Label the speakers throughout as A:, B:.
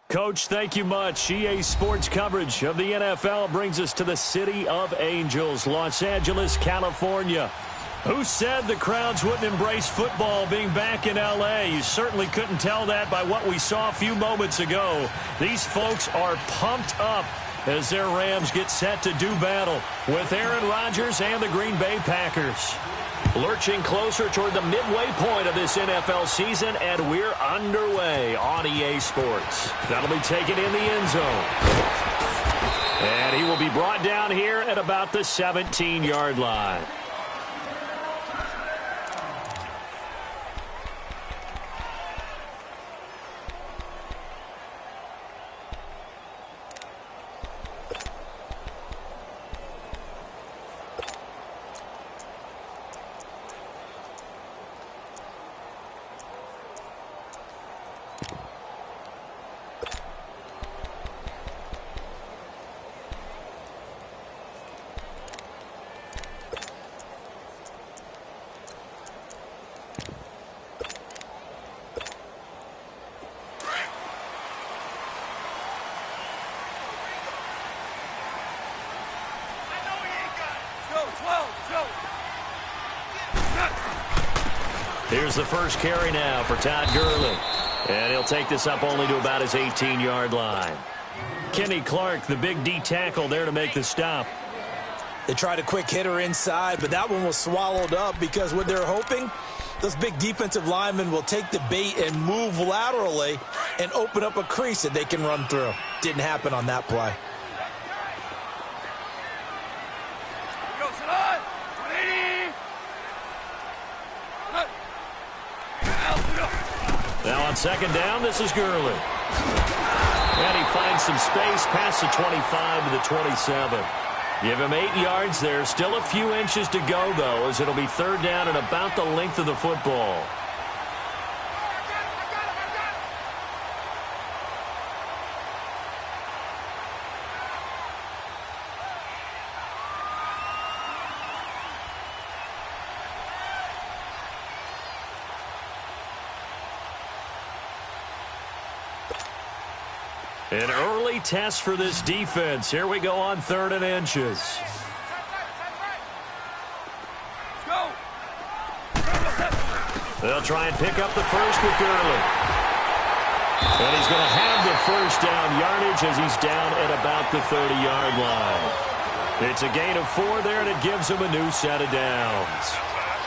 A: Coach, thank you much. EA Sports coverage of the NFL brings us to the City of Angels, Los Angeles, California. Who said the crowds wouldn't embrace football being back in L.A.? You certainly couldn't tell that by what we saw a few moments ago. These folks are pumped up as their Rams get set to do battle with Aaron Rodgers and the Green Bay Packers. Lurching closer toward the midway point of this NFL season, and we're underway on EA Sports. That'll be taken in the end zone. And he will be brought down here at about the 17-yard line. Here's the first carry now for Todd Gurley. And he'll take this up only to about his 18-yard line. Kenny Clark, the big D tackle there to make the stop.
B: They tried a quick hitter inside, but that one was swallowed up because what they're hoping, those big defensive linemen will take the bait and move laterally and open up a crease that they can run through. Didn't happen on that play.
A: Now on second down, this is Gurley. And he finds some space past the 25 to the 27. Give him 8 yards there. Still a few inches to go, though, as it'll be third down and about the length of the football. An early test for this defense. Here we go on 3rd and inches. They'll try and pick up the first with Gurley. And he's going to have the first down yardage as he's down at about the 30-yard line. It's a gain of 4 there, and it gives him a new set of downs.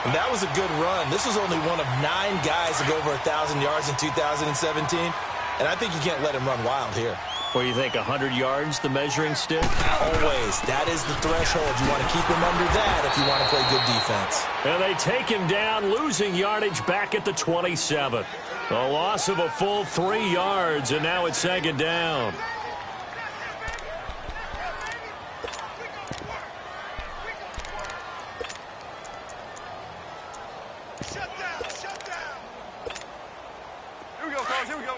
B: And that was a good run. This was only one of 9 guys to go over 1,000 yards in 2017. And I think you can't let him run wild here.
A: Well, you think 100 yards, the measuring stick?
B: Always. That is the threshold. You want to keep him under that if you want to play good defense.
A: And they take him down, losing yardage back at the 27. A loss of a full 3 yards, and now it's 2nd down.
C: Shut down. Here we go, guys. Here we go.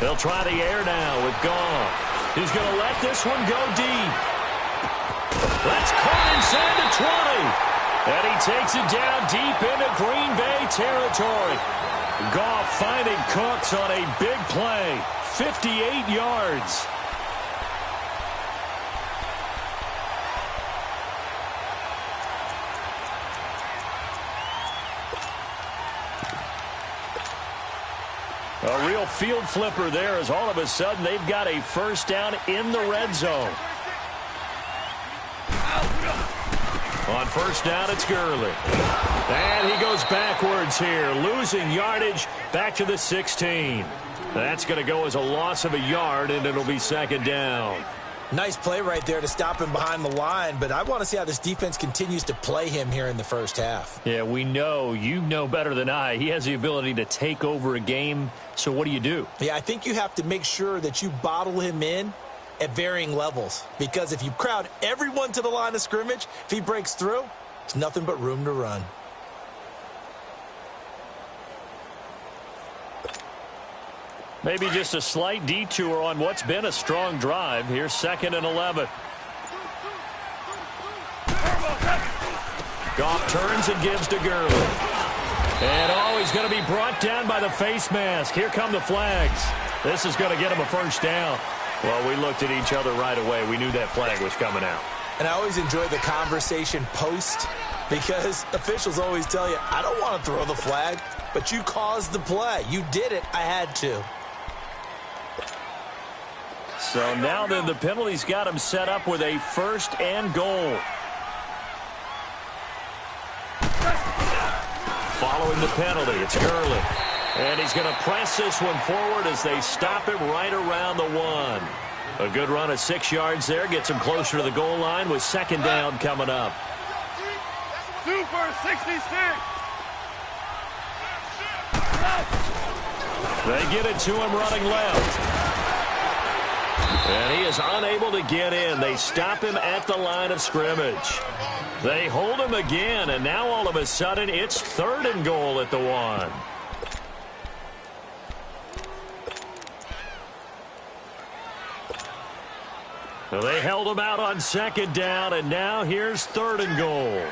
A: They'll try the air now with Goff. He's going to let this one go deep. That's caught inside the 20. And he takes it down deep into Green Bay territory. Goff finding Cooks on a big play. 58 yards. A real field flipper there as all of a sudden they've got a first down in the red zone. On first down, it's Gurley. And he goes backwards here, losing yardage back to the 16. That's going to go as a loss of a yard, and it'll be 2nd down.
B: Nice play right there to stop him behind the line, but I want to see how this defense continues to play him here in the first half.
A: Yeah, we know. You know better than I. He has the ability to take over a game, so what do?
B: Yeah, I think you have to make sure that you bottle him in at varying levels, because if you crowd everyone to the line of scrimmage, if he breaks through, it's nothing but room to run.
A: Maybe just a slight detour on what's been a strong drive. Here's 2nd and 11. Goff turns and gives to Gurley. And, he's going to be brought down by the face mask. Here come the flags. This is going to get him a first down. Well, we looked at each other right away. We knew that flag was coming out.
B: And I always enjoy the conversation post because officials always tell you, I don't want to throw the flag, but you caused the play. You did it. I had to.
A: So now then the penalty's got him set up with a first and goal. Following the penalty, it's Gurley. And he's going to press this one forward as they stop him right around the 1. A good run of 6 yards there. Gets him closer to the goal line with second down coming up.
C: Super 66.
A: They get it to him running left. And he is unable to get in. They stop him at the line of scrimmage. They hold him again, and now all of a sudden it's third and goal at the 1. Well, they held him out on second down, and now here's third and goal.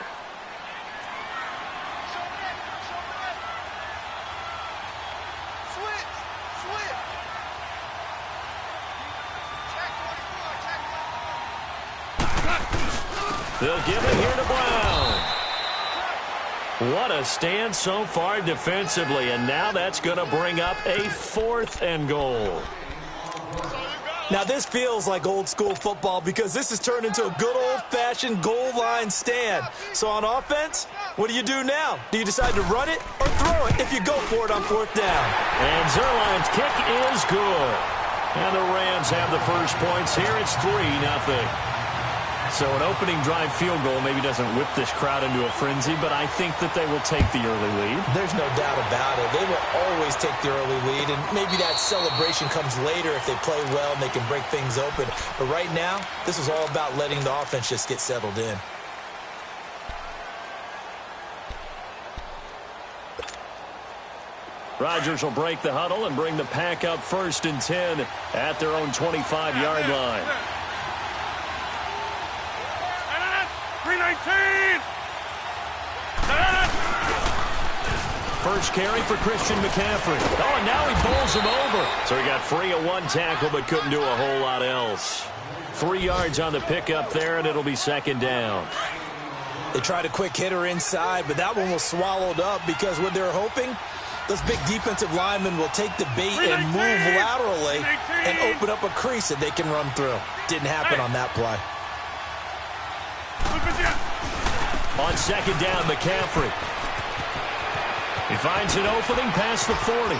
A: They'll give it here to Brown. What a stand so far defensively, and now that's going to bring up a fourth and goal.
B: Now, this feels like old-school football because this has turned into a good old-fashioned goal line stand. So on offense, what do you do now? Do you decide to run it or throw it if you go for it on fourth down?
A: And Zerline's kick is good. And the Rams have the first points here. It's 3-0. So an opening drive field goal maybe doesn't whip this crowd into a frenzy, but I think that they will take the early lead.
B: There's no doubt about it. They will always take the early lead, and maybe that celebration comes later if they play well and they can break things open. But right now, this is all about letting the offense just get settled in.
A: Rodgers will break the huddle and bring the pack up first and 10 at their own 25-yard line.
C: 319.
A: First carry for Christian McCaffrey. Oh, and now he bowls him over. So he got free of one tackle but couldn't do a whole lot else. 3 yards on the pickup there, and it'll be second down.
B: They tried a quick hitter inside, but that one was swallowed up because what they're hoping, those big defensive linemen will take the bait and move laterally and open up a crease that they can run through. Didn't happen on that play.
A: On second down, McCaffrey. He finds an opening past the 40.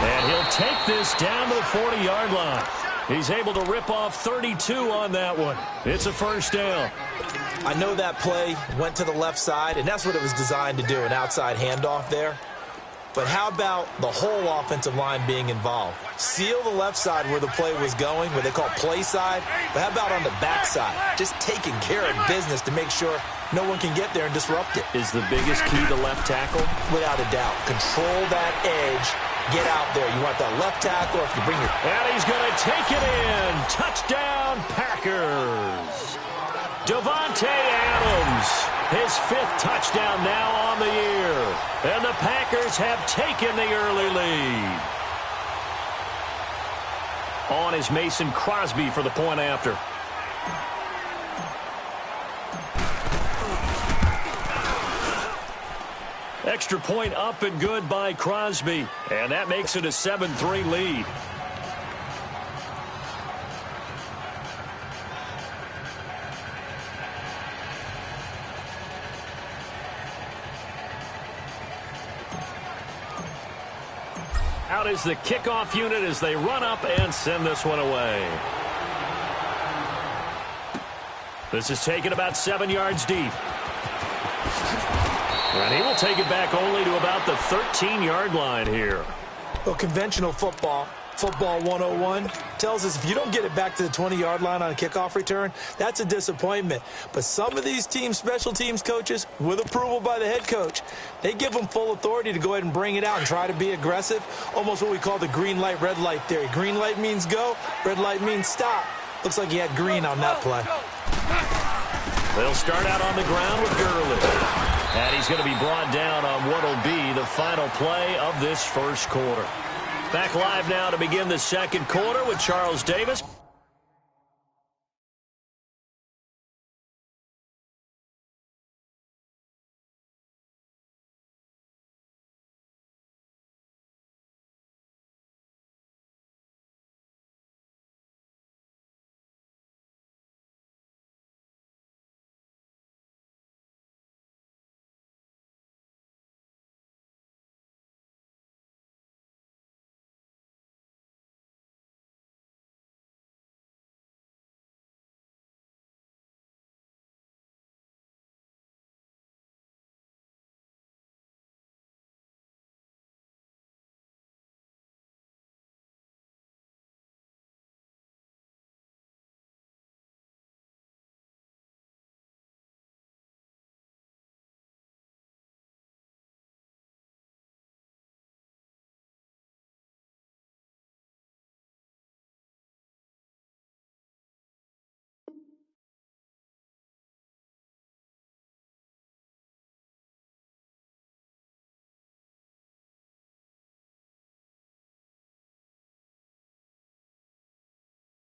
A: And he'll take this down to the 40-yard line. He's able to rip off 32 on that one. It's a first down.
B: I know that play went to the left side, and that's what it was designed to do, an outside handoff there. But how about the whole offensive line being involved? Seal the left side where the play was going, what they call play side. But how about on the back side? Just taking care of business to make sure no one can get there and disrupt it.
A: Is the biggest key to left tackle?
B: Without a doubt. Control that edge. Get out there. You want that left tackle if you bring your...
A: And he's going to take it in. Touchdown, Packers. Davante Adams, his 5th touchdown now on the year. And the Packers have taken the early lead. On is Mason Crosby for the point after. Extra point up and good by Crosby. And that makes it a 7-3 lead. Out is the kickoff unit as they run up and send this one away. This is taken about 7 yards deep. And he will take it back only to about the 13-yard line here.
B: Well, conventional football 101, tells us if you don't get it back to the 20-yard line on a kickoff return, that's a disappointment. But some of these teams, special teams coaches, with approval by the head coach, they give them full authority to go ahead and bring it out and try to be aggressive, almost what we call the green light, red light theory. Green light means go, red light means stop. Looks like he had green on that play.
A: They'll start out on the ground with Gurley. And he's going to be brought down on what will be the final play of this first quarter. Back live now to begin the second quarter with Charles Davis.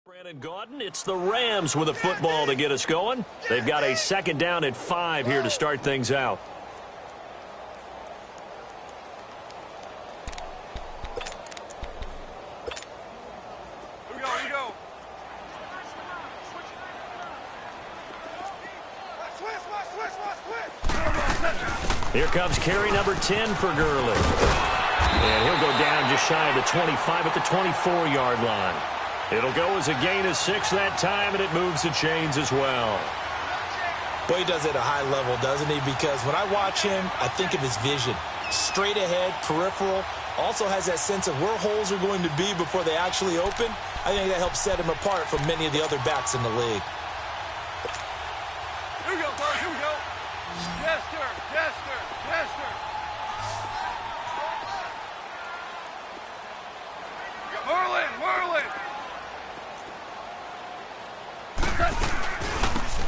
A: Brandon Gaudin, it's the Rams with a football to get us going. They've got a second down and 5 here to start things out.
C: Here we go, here we go. Switch.
A: Here comes carry number 10 for Gurley. And he'll go down just shy of the 25 at the 24-yard line. It'll go as a gain of 6 that time, and it moves the chains as well.
B: Boy, he does it at a high level, doesn't he? Because when I watch him, I think of his vision. Straight ahead, peripheral. Also has that sense of where holes are going to be before they actually open. I think that helps set him apart from many of the other backs in the league.
C: Here we go, Clark, here we go. Yes, sir, yes, sir, yes, sir. Merlin.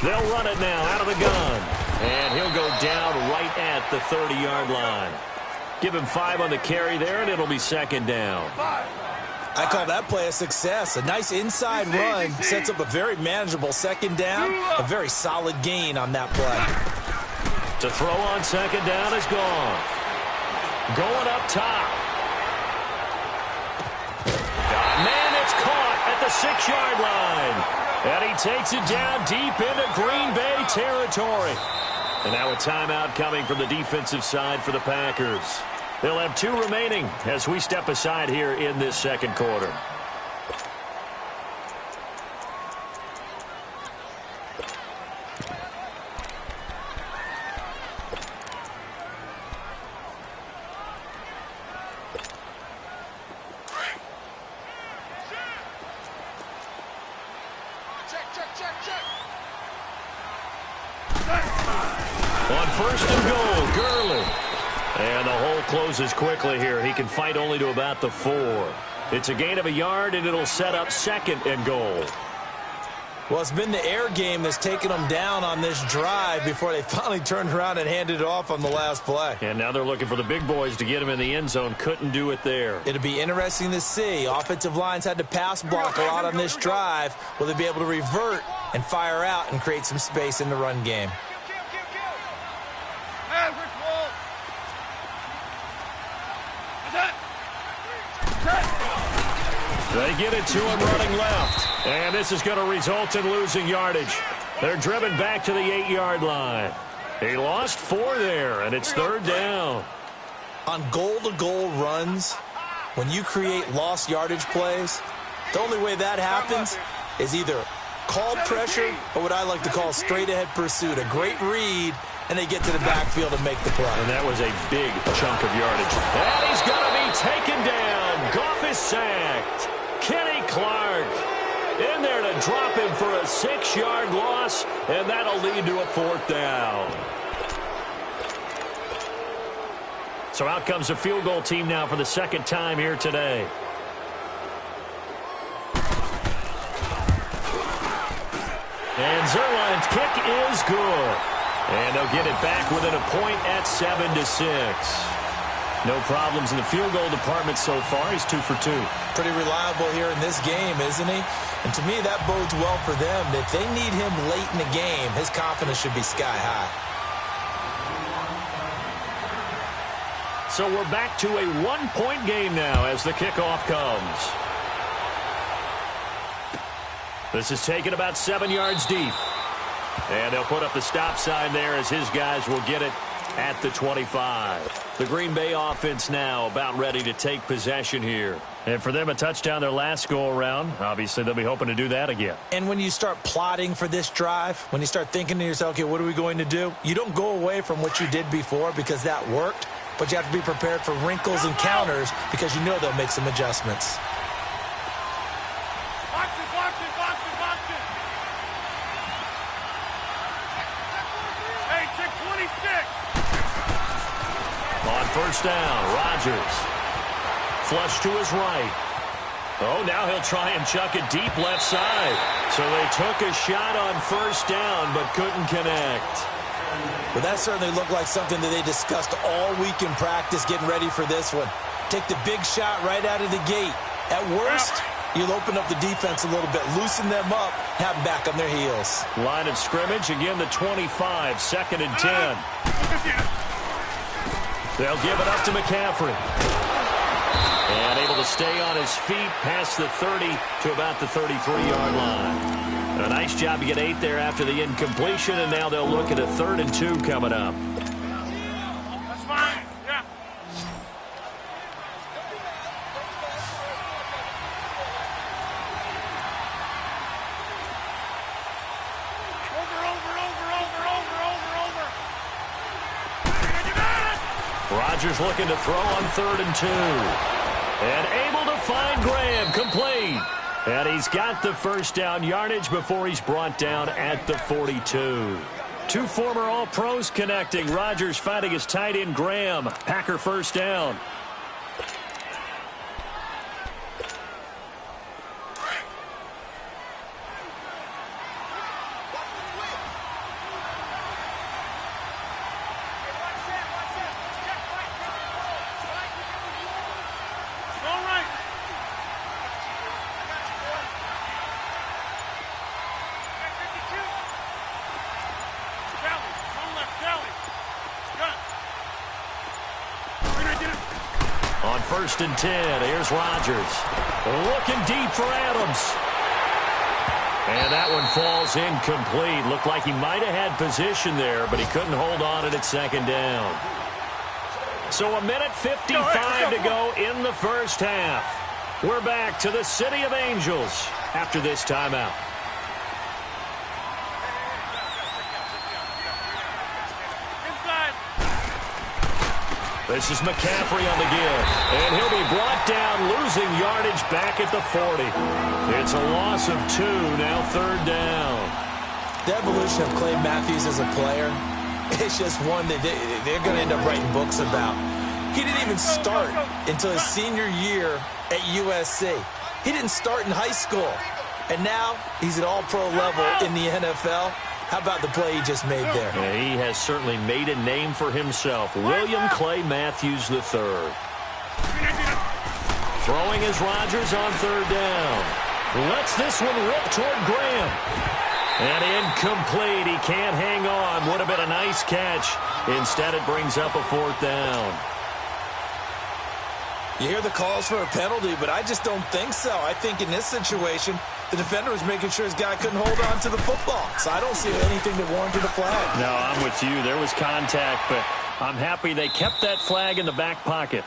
A: They'll run it now out of the gun. And he'll go down right at the 30-yard line. Give him 5 on the carry there, and it'll be second down.
B: I call that play a success. A nice inside run sets up a very manageable second down. A very solid gain on that play.
A: To throw on second down is gone. Going up top. Man, it's caught at the 6-yard line. And he takes it down deep into Green Bay territory. And now a timeout coming from the defensive side for the Packers. They'll have 2 remaining as we step aside here in this second quarter. On first and goal, Gurley. And the hole closes quickly here. He can fight only to about the 4. It's a gain of a yard, and it'll set up second and goal.
B: Well, it's been the air game that's taken them down on this drive before they finally turned around and handed it off on the last play.
A: And now they're looking for the big boys to get him in the end zone. Couldn't do it there.
B: It'll be interesting to see. Offensive lines had to pass block a lot on this drive. Will they be able to revert and fire out and create some space in the run game?
A: They get it to him running left. And this is going to result in losing yardage. They're driven back to the 8-yard line. He lost 4 there, and it's third down.
B: On goal-to-goal runs, when you create lost yardage plays, the only way that happens is either called pressure or what I like to call straight-ahead pursuit. A great read, and they get to the backfield and make the play.
A: And that was a big chunk of yardage. And he's going to be taken down. Goff is sacked. Kenny Clark in there to drop him for a 6-yard loss, and that'll lead to a 4th down. So out comes the field goal team now for the second time here today. And Zerline's kick is good. And they'll get it back within a point at 7-6. No problems in the field goal department so far. He's 2 for 2.
B: Pretty reliable here in this game, isn't he? And to me, that bodes well for them. If they need him late in the game, his confidence should be sky high.
A: So we're back to a 1-point game now as the kickoff comes. This is taken about 7 yards deep. And they'll put up the stop sign there as his guys will get it at the 25. The Green Bay offense now about ready to take possession here. And for them, a touchdown their last go-around. Obviously, they'll be hoping to do that again.
B: And when you start plotting for this drive, when you start thinking to yourself, okay, what are we going to do? You don't go away from what you did before because that worked, but you have to be prepared for wrinkles and counters because you know they'll make some adjustments.
A: On first down, Rodgers. Flush to his right. Oh, now he'll try and chuck it deep left side. So they took a shot on first down but couldn't connect.
B: Well, that certainly looked like something that they discussed all week in practice getting ready for this one. Take the big shot right out of the gate. At worst, you'll open up the defense a little bit, loosen them up, have them back on their heels.
A: Line of scrimmage, again the 25, 2nd and 10. They'll give it up to McCaffrey. And able to stay on his feet past the 30 to about the 33-yard line. A nice job to get 8 there after the incompletion, and now they'll look at a 3rd and 2 coming up.
C: That's fine. Yeah.
A: Rodgers looking to throw on 3rd and 2. And able to find Graham, complete. And he's got the first down yardage before he's brought down at the 42. Two former All-Pros connecting. Rodgers finding his tight end Graham. Packer first down. On 1st and 10, here's Rodgers. Looking deep for Adams. And that one falls incomplete. Looked like he might have had position there, but he couldn't hold on at 2nd down. So a minute 55 to go in the first half. We're back to the City of Angels after this timeout. This is McCaffrey on the give. And he'll be brought down, losing yardage back at the 40. It's a loss of 2, now 3rd down.
B: The evolution of Clay Matthews as a player, it's just one that they're going to end up writing books about. He didn't even start until his senior year at USC. He didn't start in high school. And now he's at all-pro level in the NFL. How about the play he just made there?
A: Yeah, he has certainly made a name for himself. William Clay Matthews III. Throwing is Rodgers on 3rd down. Lets this one rip toward Graham. And incomplete. He can't hang on. Would have been a nice catch. Instead, it brings up a 4th down.
B: You hear the calls for a penalty, but I just don't think so. I think in this situation, the defender was making sure his guy couldn't hold on to the football. So I don't see anything that warranted a flag.
A: No, I'm with you. There was contact, but I'm happy they kept that flag in the back pocket.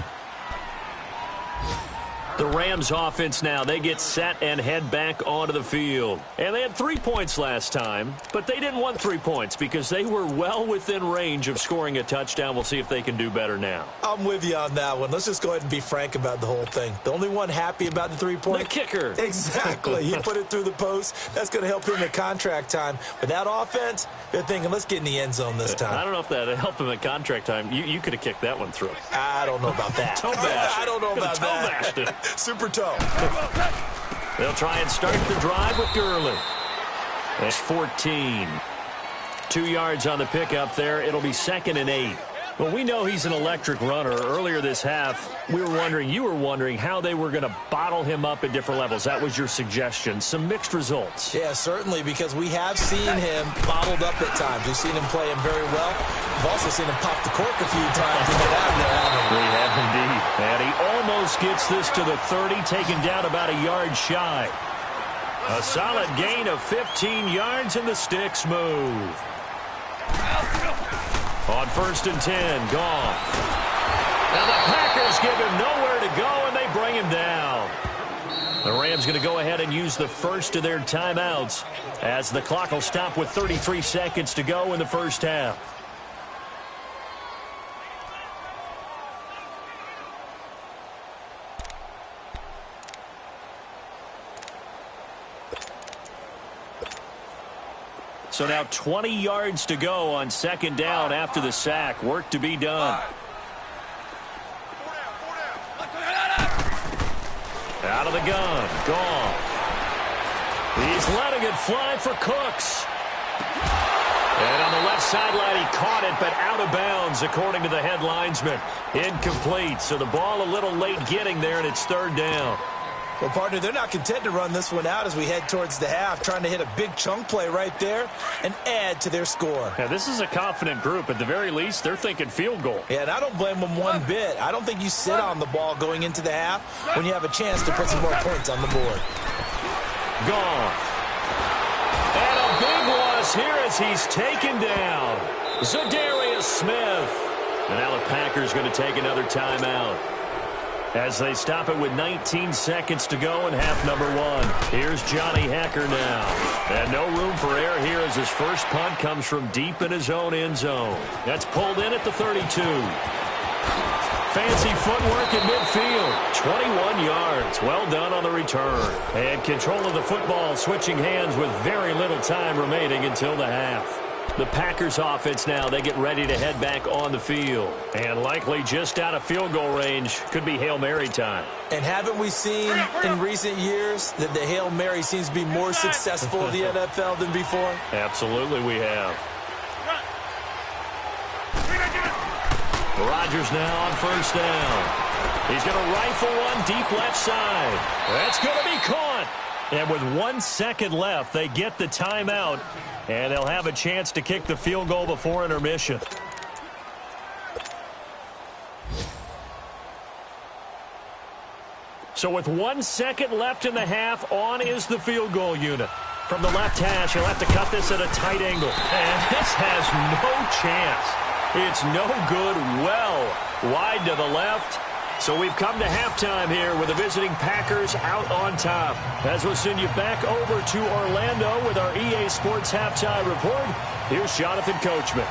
A: The Rams offense now, they get set and head back onto the field. And they had 3 points last time, but they didn't want 3 points because they were well within range of scoring a touchdown. We'll see if they can do better now.
B: I'm with you on that one. Let's just go ahead and be frank about the whole thing. The only one happy about the 3-point.
A: The kicker.
B: Exactly. He put it through the post. That's going to help him at contract time. But that offense, they're thinking, let's get in the end zone this time.
A: I don't know if that helped him at contract time. You could have kicked that one through.
B: I don't know about that.
A: Toe bash.
B: I don't know about that.
A: Toe bashed it.
B: Super toe.
A: They'll try and start the drive with Gurley. That's 14. 2 yards on the pickup there. It'll be 2nd and 8. Well, we know he's an electric runner. Earlier this half, you were wondering how they were going to bottle him up at different levels. That was your suggestion. Some mixed results.
B: Yeah, certainly, because we have seen him bottled up at times. We've seen him play him very well. We've also seen him pop the cork a few times and get out of there, haven't we?
A: We have indeed. And he almost gets this to the 30, taken down about a yard shy. A solid gain of 15 yards, and the sticks move. On 1st and 10, Goff. Now the Packers give him nowhere to go, and they bring him down. The Rams going to go ahead and use the first of their timeouts as the clock will stop with 33 seconds to go in the first half. So now 20 yards to go on 2nd down after the sack. Work to be done. Out of the gun. Goff. He's letting it fly for Cooks. And on the left sideline, he caught it, but out of bounds, according to the head linesman. Incomplete. So the ball a little late getting there, and it's 3rd down.
B: Well, partner, they're not content to run this one out as we head towards the half, trying to hit a big chunk play right there and add to their score.
A: Yeah, this is a confident group. At the very least, they're thinking field goal.
B: Yeah, and I don't blame them one bit. I don't think you sit on the ball going into the half when you have a chance to put some more points on the board.
A: Goff. And a big loss here as he's taken down. Zadarius Smith. And now the Packers going to take another timeout as they stop it with 19 seconds to go in half number 1. Here's Johnny Hekker now. And no room for error here as his first punt comes from deep in his own end zone. That's pulled in at the 32. Fancy footwork in midfield. 21 yards. Well done on the return. And control of the football switching hands with very little time remaining until the half. The Packers offense now, they get ready to head back on the field. And likely just out of field goal range. Could be Hail Mary time.
B: And haven't we seen in recent years that the Hail Mary seems to be more successful in the NFL than before?
A: Absolutely we have. Rodgers now on 1st down. He's going to rifle one deep left side. That's going to be caught. And with 1 second left, they get the timeout. And they'll have a chance to kick the field goal before intermission. So with 1 second left in the half, on is the field goal unit. From the left hash, he'll have to cut this at a tight angle. And this has no chance. It's no good, well wide to the left. So we've come to halftime here with the visiting Packers out on top. As we'll send you back over to Orlando with our EA Sports Halftime Report, here's Jonathan Coachman.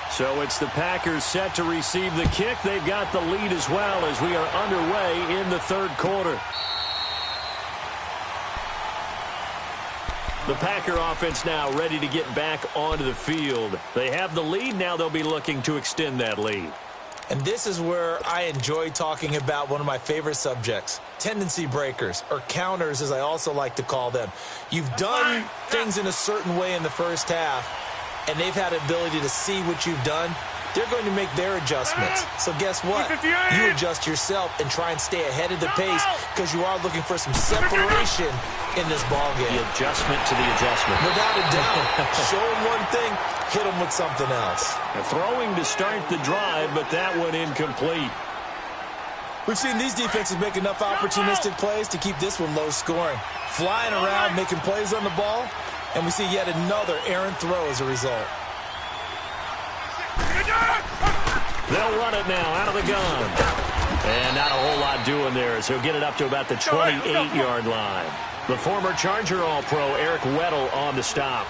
A: So it's the Packers set to receive the kick. They've got the lead as well as we are underway in the 3rd quarter. The Packer offense now ready to get back onto the field. They have the lead. Now they'll be looking to extend that lead.
B: And this is where I enjoy talking about one of my favorite subjects, tendency breakers, or counters as I also like to call them. You've done things in a certain way in the first half, and they've had the ability to see what you've done. They're going to make their adjustments. So guess what? You adjust yourself and try and stay ahead of the pace because you are looking for some separation in this ball game.
A: The adjustment to the adjustment.
B: Without a doubt. Show them one thing, hit them with something else.
A: Throwing to start the drive, but that one incomplete.
B: We've seen these defenses make enough opportunistic plays to keep this one low scoring. Flying around, making plays on the ball, and we see yet another errant throw as a result.
A: They'll run it now out of the gun. And not a whole lot doing there as he'll get it up to about the 28-yard line. The former Charger All-Pro Eric Weddle on the stop.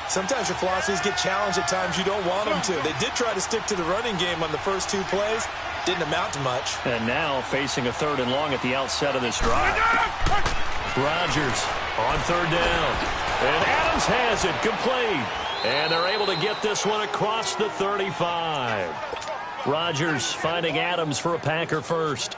B: Sometimes your philosophies get challenged at times you don't want them to. They did try to stick to the running game on the first 2 plays. Didn't amount to much.
A: And now facing a 3rd and long at the outset of this drive. Rodgers on 3rd down. And Adams has it complete. And they're able to get this one across the 35. Rodgers finding Adams for a Packer first.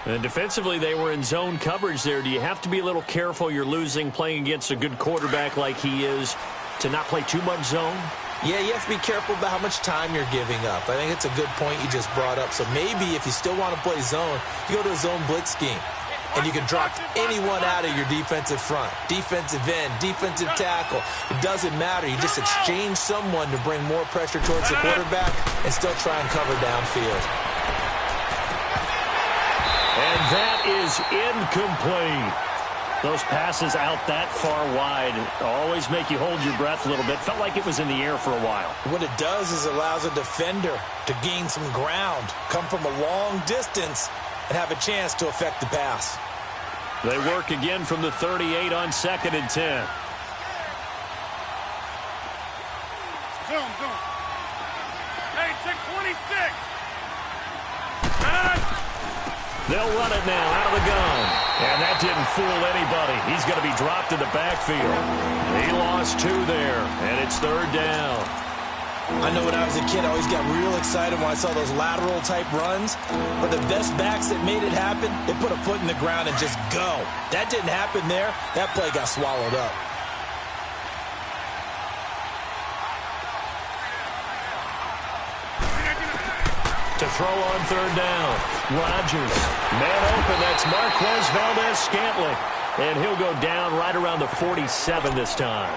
A: And defensively, they were in zone coverage there. Do you have to be a little careful you're losing playing against a good quarterback like he is to not play too much zone?
B: Yeah, you have to be careful about how much time you're giving up. I think it's a good point you just brought up. So maybe if you still want to play zone, you go to a zone blitz scheme. And you can drop anyone out of your defensive front. Defensive end, defensive tackle. It doesn't matter. You just exchange someone to bring more pressure towards the quarterback and still try and cover downfield.
A: And that is incomplete. Those passes out that far wide always make you hold your breath a little bit. Felt like it was in the air for a while.
B: What it does is it allows a defender to gain some ground, come from a long distance, and have a chance to affect the pass.
A: They work again from the 38 on 2nd and 10.
C: Zoom. Hey, check 26.
A: They'll run it now out of the gun. And that didn't fool anybody. He's going to be dropped in the backfield. He lost 2 there, and it's 3rd down.
B: I know when I was a kid, I always got real excited when I saw those lateral-type runs. But the best backs that made it happen, they put a foot in the ground and just go. That didn't happen there. That play got swallowed up.
A: To throw on 3rd down. Rodgers. Man open. That's Marquez Valdez-Scantling. And he'll go down right around the 47 this time.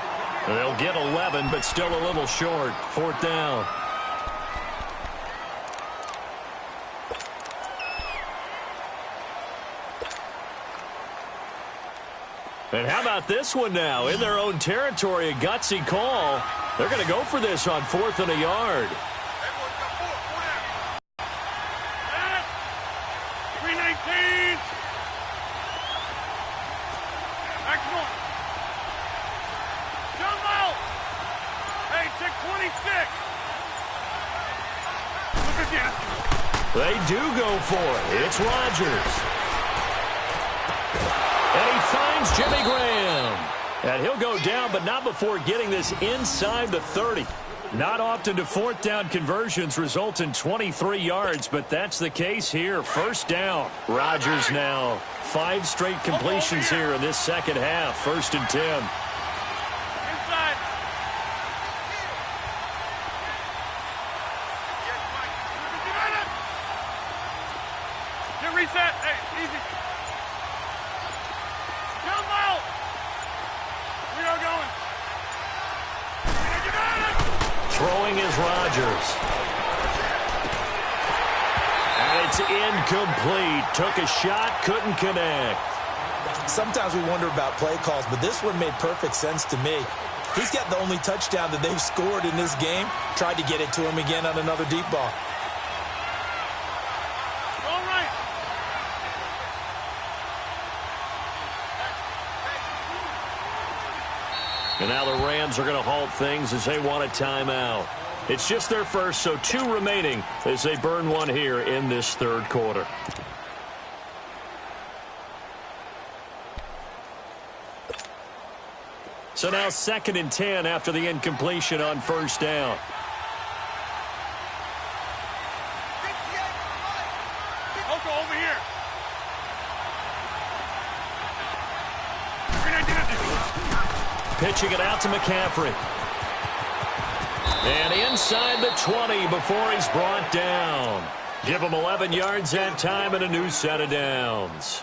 A: They'll get 11, but still a little short. 4th down. And how about this one now? In their own territory, a gutsy call. They're going to go for this on 4th and a yard.
C: 319. Jumbo. Hey, check 26. Look at you.
A: They do go for it. It's Rodgers. And he finds Jimmy Graham. And he'll go down, but not before getting this inside the 30. Not often do 4th down conversions result in 23 yards, but that's the case here. 1st down. Rodgers now 5 straight completions here in this second half. 1st and 10.
C: Inside. Get reset. Hey, easy. Jumbo. We are going.
A: Throwing is Rodgers. And it's incomplete. Took a shot, couldn't connect.
B: Sometimes we wonder about play calls, but this one made perfect sense to me. He's got the only touchdown that they've scored in this game. Tried to get it to him again on another deep ball.
C: All right.
A: And now the Rams are going to halt things as they want a timeout. It's just their first, so 2 remaining as they burn one here in this 3rd quarter. So now 2nd and 10 after the incompletion on 1st down.
C: Oko, over here.
A: Pitching it out to McCaffrey. And inside the 20 before he's brought down. Give him 11 yards that time and a new set of downs.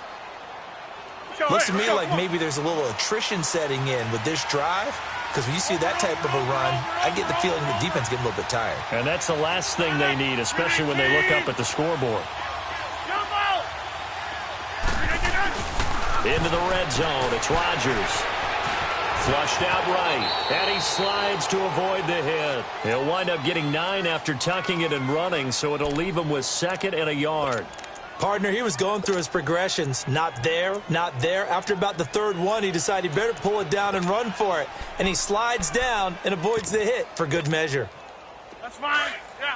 B: Looks to me like maybe there's a little attrition setting in with this drive. Because when you see that type of a run, I get the feeling the defense getting a little bit tired.
A: And that's the last thing they need, especially when they look up at the scoreboard. Into the red zone. It's Rodgers. Flushed out right. And he slides to avoid the hit. He'll wind up getting 9 after tucking it and running, so it'll leave him with 2nd and a yard.
B: Partner, he was going through his progressions. Not there, not there. After about the 3rd one, he decided he better pull it down and run for it. And he slides down and avoids the hit for good measure.
C: That's fine. Yeah.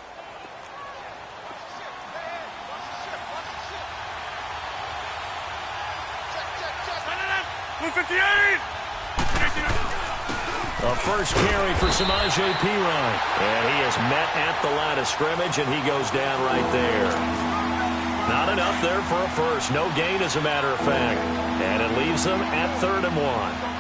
C: Blue 58.
A: A first carry for Samaje Perine. And he is met at the line of scrimmage, and he goes down right there. Not enough there for a first. No gain, as a matter of fact. And it leaves them at 3rd and 1.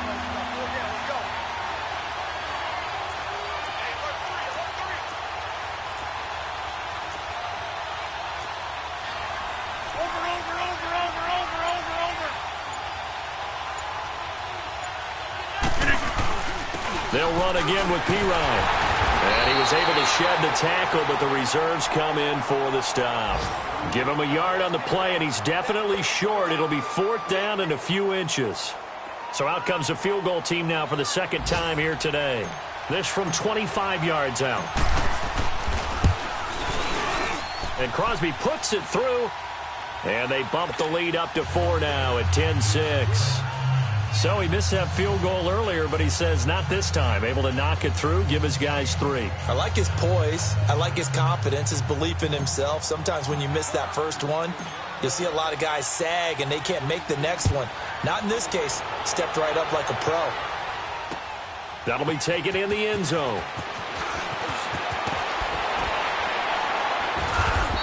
A: They'll run again with Perine. And he was able to shed the tackle, but the reserves come in for the stop. Give him a yard on the play, and he's definitely short. It'll be 4th down and a few inches. So out comes the field goal team now for the second time here today. This from 25 yards out. And Crosby puts it through. And they bump the lead up to 4 now at 10-6. So he missed that field goal earlier, but he says not this time. Able to knock it through, give his guys 3.
B: I like his poise. I like his confidence, his belief in himself. Sometimes when you miss that first one, you'll see a lot of guys sag and they can't make the next one. Not in this case. Stepped right up like a pro.
A: That'll be taken in the end zone.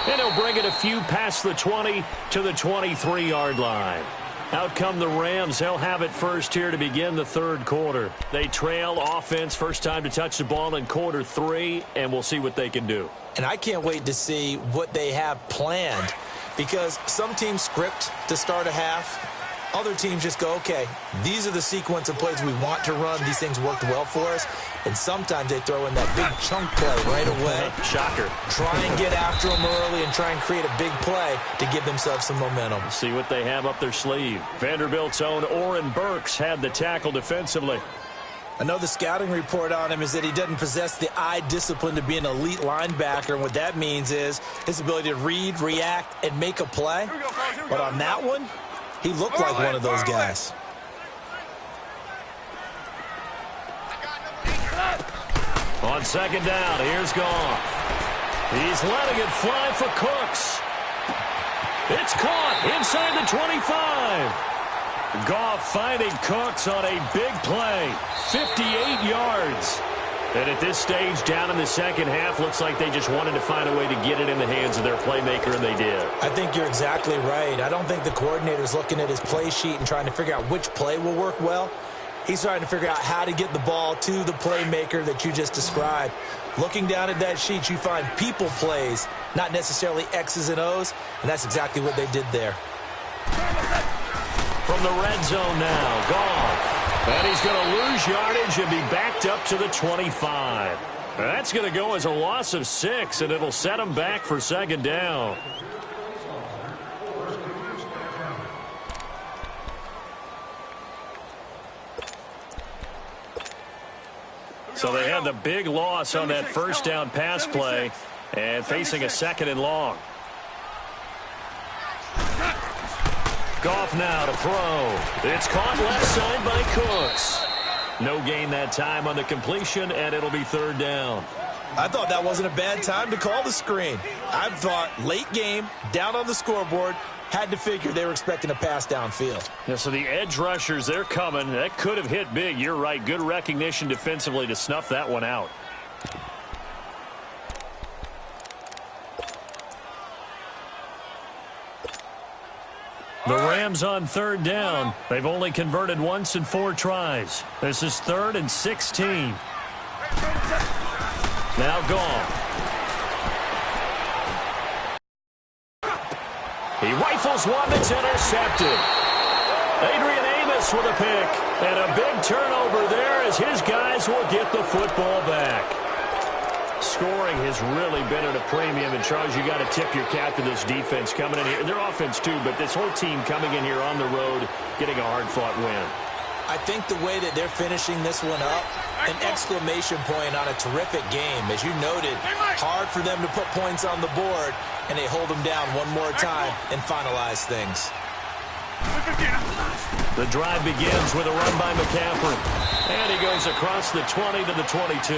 A: And he'll bring it a few past the 20 to the 23-yard line. Out come the Rams. They'll have it first here to begin the 3rd quarter. They trail offense, first time to touch the ball in quarter 3, and we'll see what they can do.
B: And I can't wait to see what they have planned, because some teams script to start a half. Other teams just go, okay, these are the sequence of plays we want to run. These things worked well for us. And sometimes they throw in that big chunk play right away.
A: Shocker.
B: Try and get after them early and try and create a big play to give themselves some momentum.
A: See what they have up their sleeve. Vanderbilt's own Oren Burks had the tackle defensively.
B: Another scouting report on him is that he doesn't possess the eye discipline to be an elite linebacker. And what that means is his ability to read, react, and make a play. But on that one, he looked like one of those guys.
A: On 2nd down, here's Goff. He's letting it fly for Cooks. It's caught inside the 25. Goff finding Cooks on a big play. 58 yards. And at this stage, down in the second half, looks like they just wanted to find a way to get it in the hands of their playmaker, and they did.
B: I think you're exactly right. I don't think the coordinator's looking at his play sheet and trying to figure out which play will work well. He's trying to figure out how to get the ball to the playmaker that you just described. Looking down at that sheet, you find people plays, not necessarily X's and O's, and that's exactly what they did there.
A: From the red zone now, Goff. And he's going to lose yardage and be backed up to the 25. That's going to go as a loss of 6, and it'll set him back for 2nd down. So they had the big loss on that first down pass play and facing a 2nd and long. Goff now to throw. It's caught left side by Cooks. No gain that time on the completion, and it'll be 3rd down.
B: I thought that wasn't a bad time to call the screen. I thought late game, down on the scoreboard, had to figure they were expecting a pass downfield.
A: Yeah, so the edge rushers, they're coming. That could have hit big. You're right. Good recognition defensively to snuff that one out. The Rams on 3rd down. They've only converted once in 4 tries. This is 3rd and 16. Now Goff. He rifles one that's intercepted. Adrian Amos with a pick. And a big turnover there as his guys will get the football back. Scoring has really been at a premium. And, Charles, you got to tip your cap to this defense coming in here. Their offense, too, but this whole team coming in here on the road, getting a hard-fought win.
B: I think the way that they're finishing this one up, an exclamation point on a terrific game. As you noted, hard for them to put points on the board, and they hold them down one more time and finalize things.
A: The drive begins with a run by McCaffrey. And he goes across the 20 to the 22.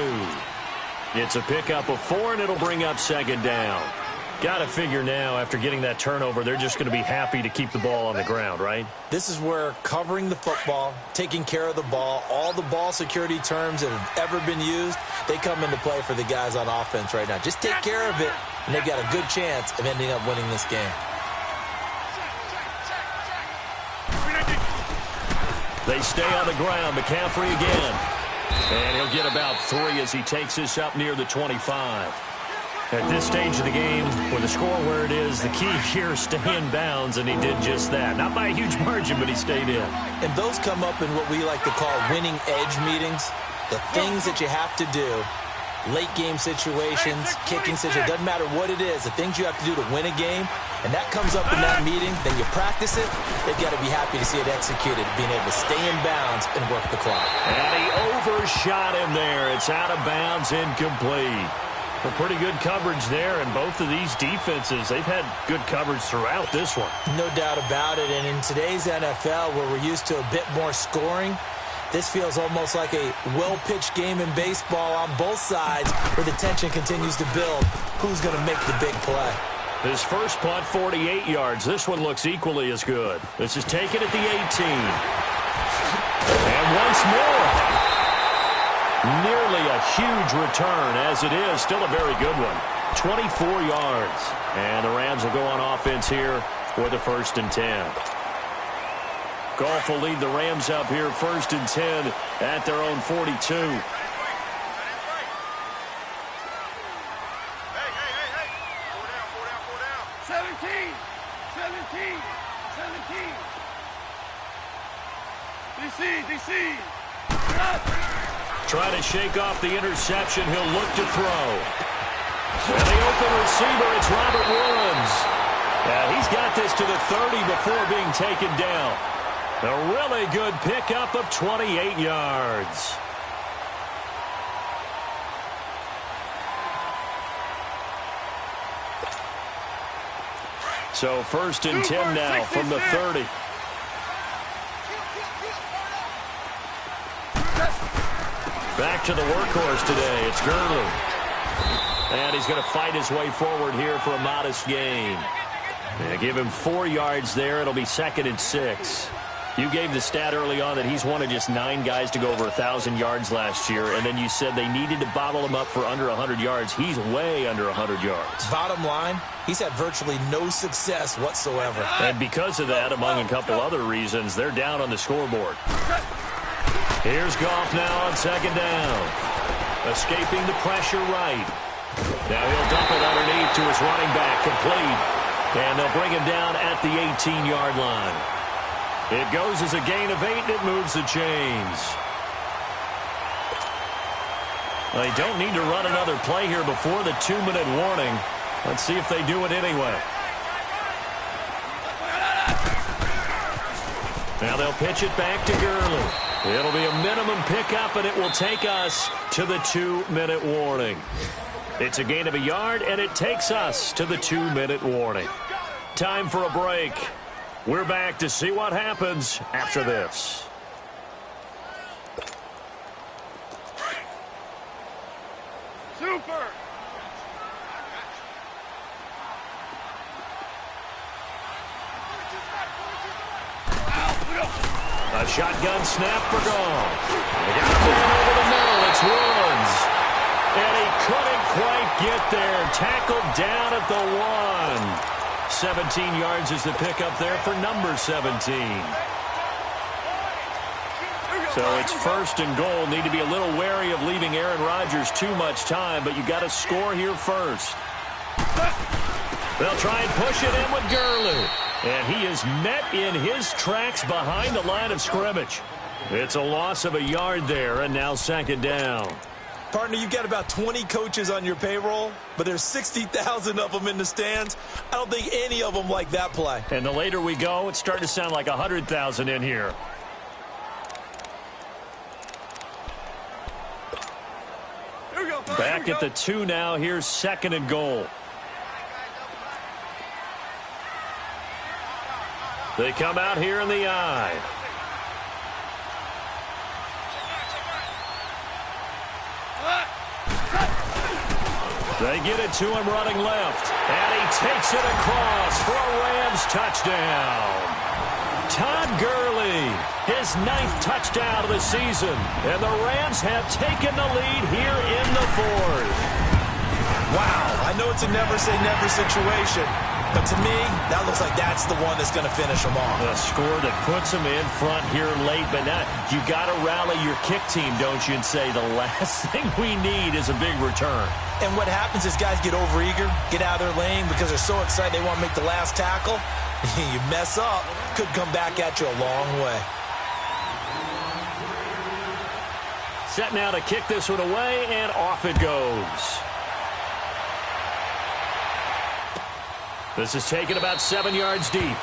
A: It's a pickup of 4, and it'll bring up 2nd down. Got to figure now, after getting that turnover, they're just going to be happy to keep the ball on the ground, right?
B: This is where covering the football, taking care of the ball, all the ball security terms that have ever been used, they come into play for the guys on offense right now. Just take care of it, and they've got a good chance of ending up winning this game.
A: They stay on the ground. McCaffrey again. And he'll get about 3 as he takes this up near the 25. At this stage of the game, with the score where it is, the key here is stay in bounds, and he did just that. Not by a huge margin, but he stayed in.
B: And those come up in what we like to call winning edge meetings. The things that you have to do, late game situations, kicking situations, doesn't matter what it is, the things you have to do to win a game, and that comes up in that meeting, then you practice it, they've got to be happy to see it executed, being able to stay in bounds and work the clock.
A: And he overshot him there. It's out of bounds, incomplete. A pretty good coverage there, and both of these defenses, they've had good coverage throughout this one.
B: No doubt about it, and in today's NFL, where we're used to a bit more scoring, this feels almost like a well-pitched game in baseball on both sides, where the tension continues to build. Who's going to make the big play?
A: His first punt, 48 yards. This one looks equally as good. This is taken at the 18. And once more. Nearly a huge return, as it is. Still a very good one. 24 yards. And the Rams will go on offense here for the 1st and 10. Goff will lead the Rams up here 1st and 10 at their own 42.
C: Hey. 17. DC.
A: Trying to shake off the interception. He'll look to throw. And the open receiver, it's Robert Woods. He's got this to the 30 before being taken down. A really good pickup of 28 yards. So 1st and 10 now from the 30. Back to the workhorse today. It's Gurley. And he's going to fight his way forward here for a modest gain. Give him 4 yards there. It'll be 2nd and 6. You gave the stat early on that he's one of just 9 guys to go over 1,000 yards last year, and then you said they needed to bottle him up for under 100 yards. He's way under 100 yards.
B: Bottom line, he's had virtually no success whatsoever.
A: And because of that, among a couple other reasons, they're down on the scoreboard. Here's Goff now on 2nd down. Escaping the pressure right. Now he'll dump it underneath to his running back, complete. And they'll bring him down at the 18-yard line. It goes as a gain of 8, and it moves the chains. They don't need to run another play here before the 2-minute warning. Let's see if they do it anyway. Now they'll pitch it back to Gurley. It'll be a minimum pickup, and it will take us to the 2-minute warning. It's a gain of a yard, and it takes us to the 2-minute warning. Time for a break. We're back to see what happens after this.
C: Super.
A: A shotgun snap for Goff. They got a man over the middle. It's Woods. And he couldn't quite get there. Tackled down at the 1. 17 yards is the pickup there for number 17. So it's 1st and goal. Need to be a little wary of leaving Aaron Rodgers too much time, but you got to score here first. They'll try and push it in with Gurley. And he is met in his tracks behind the line of scrimmage. It's a loss of a yard there, and now 2nd down.
B: Partner, you've got about 20 coaches on your payroll, but there's 60,000 of them in the stands. I don't think any of them like that play.
A: And the later we go, it's starting to sound like 100,000 in here. Back at the 2 now. Here's 2nd and goal. They come out here in the I. They get it to him running left. And he takes it across for a Rams touchdown. Todd Gurley, his 9th touchdown of the season. And the Rams have taken the lead here in the 4th.
B: Wow, I know it's a never-say-never situation, but to me, that looks like that's the one that's going to finish them off.
A: A score that puts them in front here late, but now you got to rally your kick team, don't you, and say the last thing we need is a big return.
B: And what happens is guys get overeager, get out of their lane because they're so excited they want to make the last tackle. You mess up, could come back at you a long way.
A: Set now to kick this one away, and off it goes. This is taken about 7 yards deep.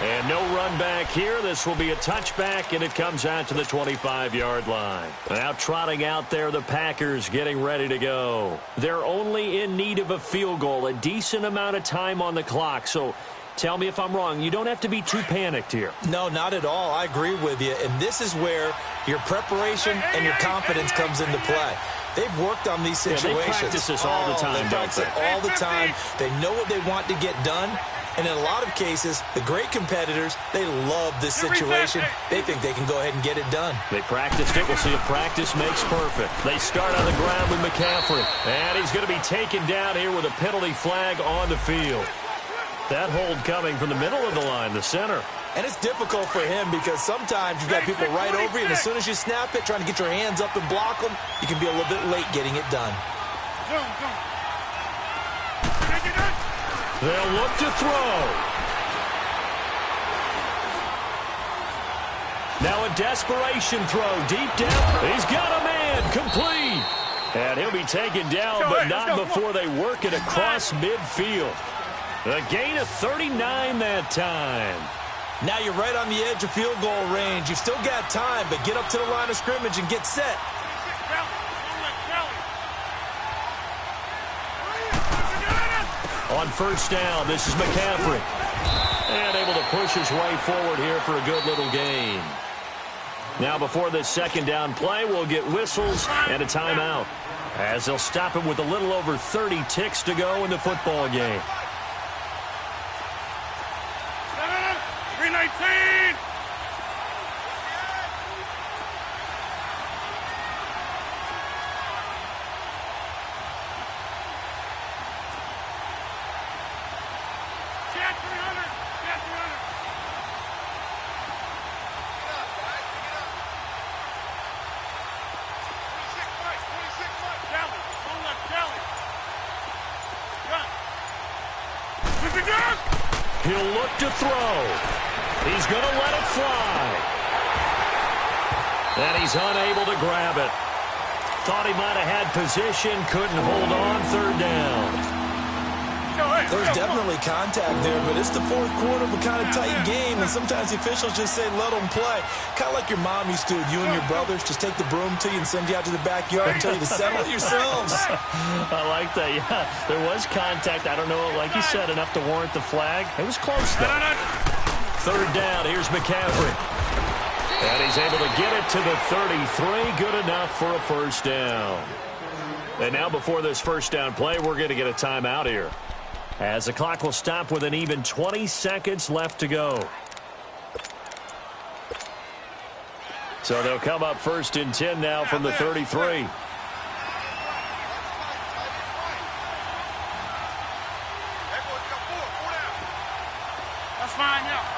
A: And no run back here. This will be a touchback, and it comes out to the 25-yard line. Now trotting out there, the Packers getting ready to go. They're only in need of a field goal, a decent amount of time on the clock. So tell me if I'm wrong. You don't have to be too panicked here.
B: No, not at all. I agree with you. And this is where your preparation and your confidence comes into play. They've worked on these situations.
A: Yeah, they practice this all the time,
B: they practice it all the time. They know what they want to get done. And in a lot of cases, the great competitors, they love this situation. They think they can go ahead and get it done.
A: They practiced it. We'll see if practice makes perfect. They start on the ground with McCaffrey. And he's going to be taken down here with a penalty flag on the field. That hold coming from the middle of the line, the center.
B: And it's difficult for him because sometimes you've got people right over you, and as soon as you snap it, trying to get your hands up and block them, you can be a little bit late getting it done.
A: They'll look to throw. Now a desperation throw deep down. He's got a man complete. And he'll be taken down, but not before they work it across midfield. A gain of 39 that time.
B: Now you're right on the edge of field goal range. You've still got time, but get up to the line of scrimmage and get set.
A: On first down, this is McCaffrey. And able to push his way forward here for a good little gain. Now before this second down play, we'll get whistles and a timeout, as they'll stop him with a little over 30 ticks to go in the football game.
C: 319!
A: He'll look to throw. He's going to let it fly. And he's unable to grab it. Thought he might have had position, couldn't hold on, third down.
B: There's definitely contact there, but it's the fourth quarter of a kind of tight game, and sometimes the officials just say, let them play. Kind of like your mom used to, you and your brothers, just take the broom to you and send you out to the backyard and tell you to settle it yourselves.
A: I like that, yeah. There was contact. I don't know, like you said, enough to warrant the flag. It was close, though. Third down, here's McCaffrey. And he's able to get it to the 33. Good enough for a first down. And now before this first down play, we're going to get a timeout here, as the clock will stop with an even 20 seconds left to go. So they'll come up first and 10 now from the 33.
C: That's fine, yeah.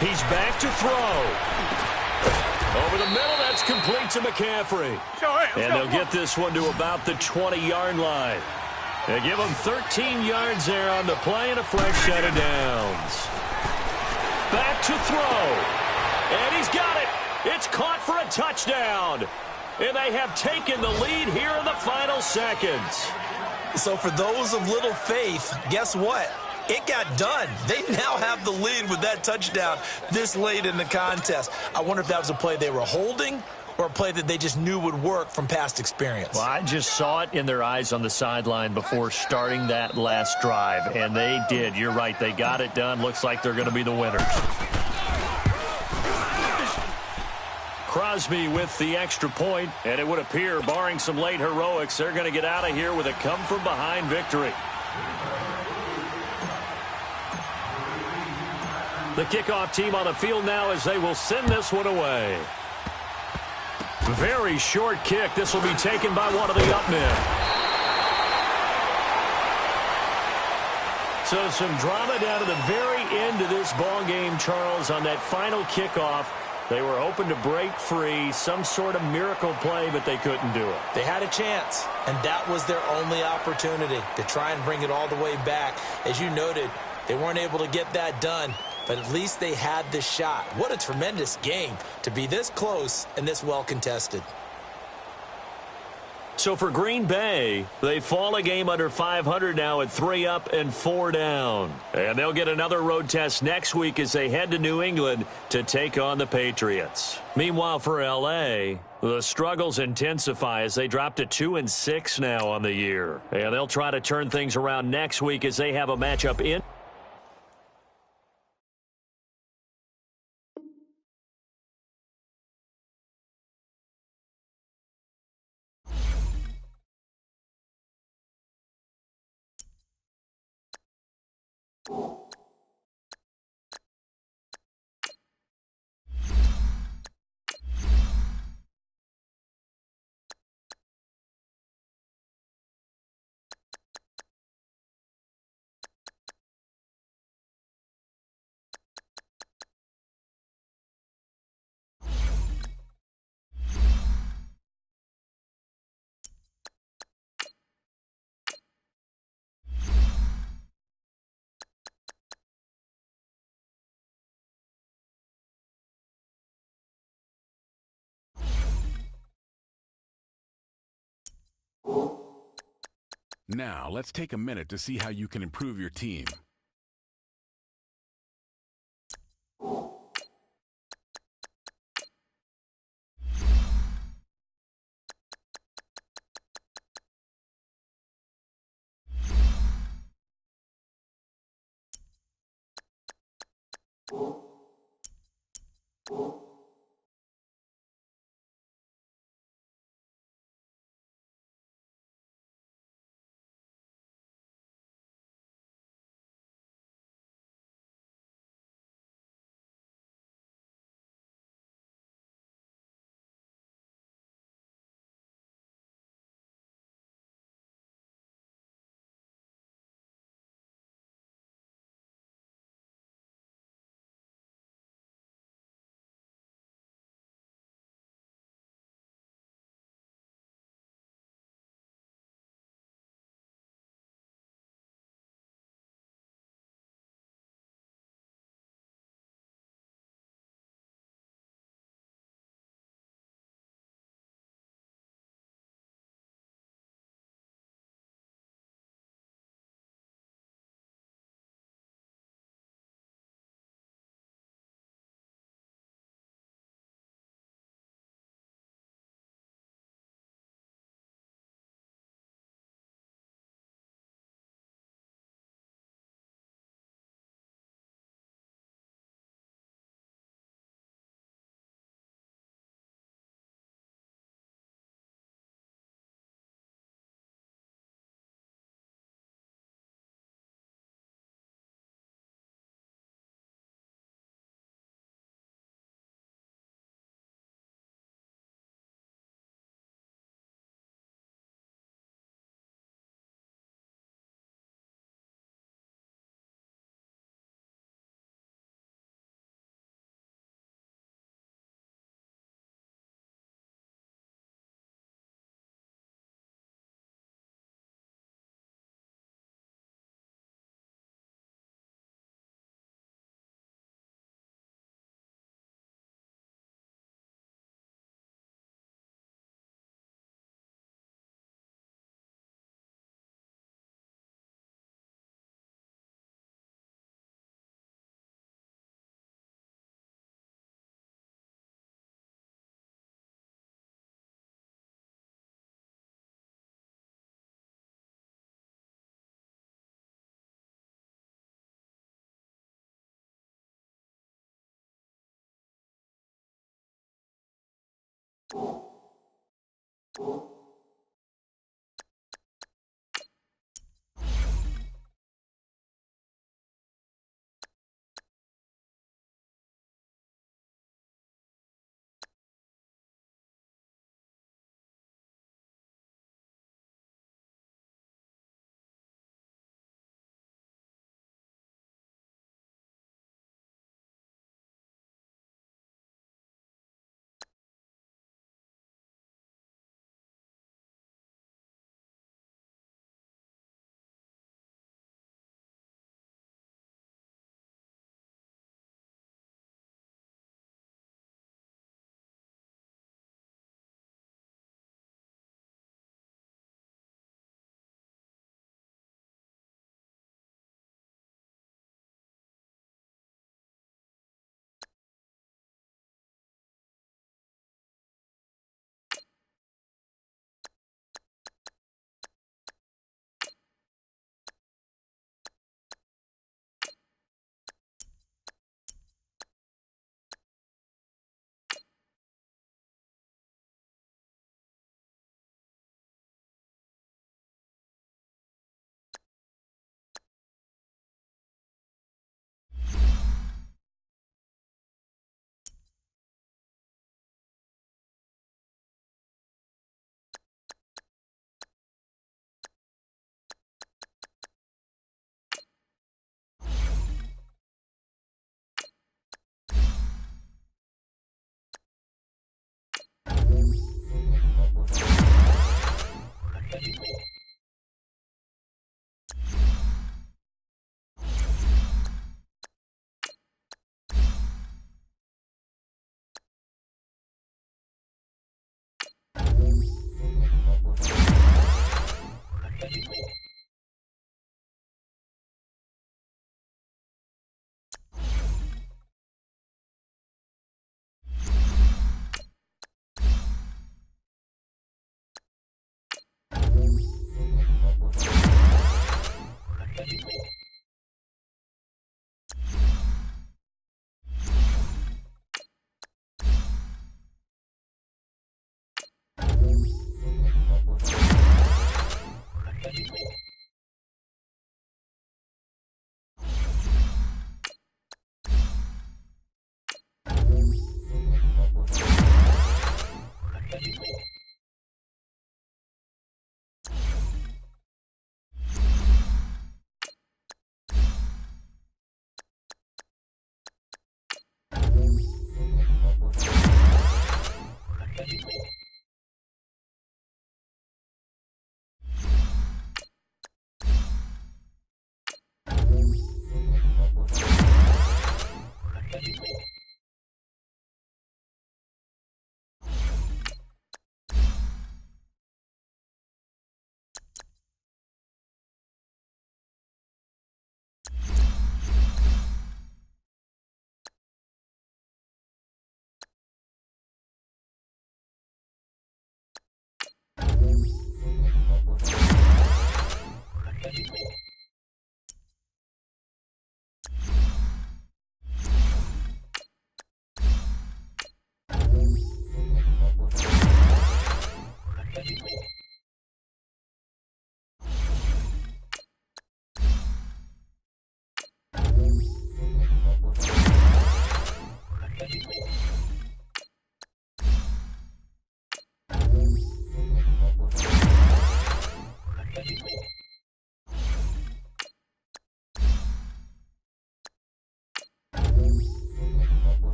A: He's back to throw. Over the middle, that's complete to McCaffrey. And they'll get this one to about the 20-yard line. They give him 13 yards there on the play and a fresh set of downs. Back to throw. And he's got it. It's caught for a touchdown. And they have taken the lead here in the final seconds.
B: So for those of little faith, guess what? It got done. They now have the lead with that touchdown this late in the contest. I wonder if that was a play they were holding or a play that they just knew would work from past experience.
A: Well, I just saw it in their eyes on the sideline before starting that last drive, and they did. You're right. They got it done. Looks like they're going to be the winners. Crosby with the extra point, and it would appear, barring some late heroics, they're going to get out of here with a come-from-behind victory. The kickoff team on the field now as they will send this one away. Very short kick. This will be taken by one of the up men. So some drama down to the very end of this ball game, Charles, on that final kickoff. They were hoping to break free, some sort of miracle play, but they couldn't do it.
B: They had a chance, and that was their only opportunity to try and bring it all the way back. As you noted, they weren't able to get that done, but at least they had the shot. What a tremendous game to be this close and this well contested.
A: So for Green Bay, they fall a game under 500 now at 3 up and 4 down. And they'll get another road test next week as they head to New England to take on the Patriots. Meanwhile, for L.A., the struggles intensify as they drop to 2-6 now on the year. And they'll try to turn things around next week as they have a matchup in
D: Now, let's take a minute to see how you can improve your team.
E: you.